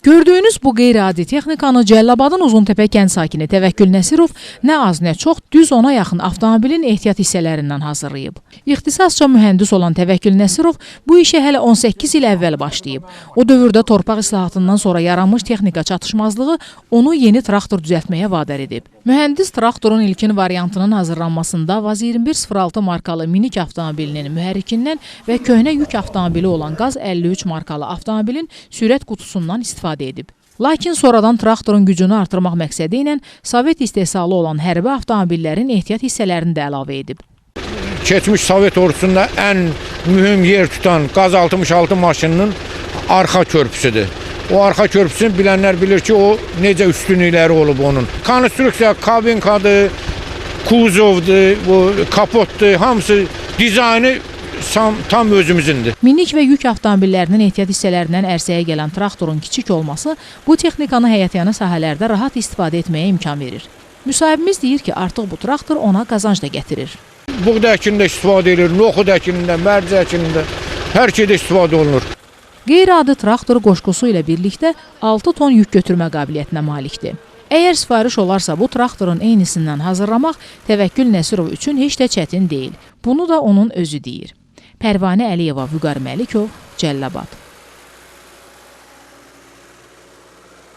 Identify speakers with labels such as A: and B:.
A: Gördüyünüz bu qeyri-adi texnikanı Cəllabadın Uzuntepe kənd sakini Təvəkkül Nəsirov nə az nə çox düz 10-a yaxın avtomobilin ehtiyat hissələrindən hazırlayıb. İxtisasca mühəndis olan Təvəkkül Nəsirov bu işə hələ 18 il əvvəl başlayıb. O dövrdə torpaq islahatından sonra yaranmış texnika çatışmazlığı onu yeni traktor düzəltməyə vadar edib. Mühəndis traktorun ilkin variantının hazırlanmasında Vaz-2106 markalı minik avtomobilinin mühərrikindən və köhnə yük avtomobili olan Qaz 53 markalı avtomobilin sürət qutusundan istifadə edib. Lakin sonradan traktorun gücünü artırmaq məqsədi ilə Sovet istehsalı olan hərbi avtomobillərin ehtiyat hissələrini də əlavə edib.
B: Keçmiş Sovet ordusunda ən mühüm yer tutan Qaz 66 maşınının arxa körpüsüdür. O arxa körpüsünü bilənlər bilir ki, o necə üstünlükləri olub onun. Konstruksiya, kabinkadır, kuzovdur, kapotdur, hamısı dizaynı tam özümüzündür.
A: Minik və yük avtomobillərinin ehtiyat hissələrindən ərsəyə gələn traktorun kiçik olması bu texnikanı həyətyanı sahələrdə rahat istifadə etməyə imkan verir. Müsahibimiz deyir ki, artıq bu traktor ona qazanc da gətirir.
B: Buğda əkində istifadə edilir, noxud əkində, mərc əkində, hər şeydə istifadə olunur.
A: Qeyri-adi traktor qoşqusu ilə birlikdə 6 ton yük götürmə qabiliyyətinə malikdir. Əgər sifariş olarsa bu traktorun eynisindən hazırlamaq Təvəkkül Nəsirov üçün heç də çətin deyil. Bunu da onun özü deyir. Pərvanə Əliyeva, Vüqar Məlikov, Cəllabad.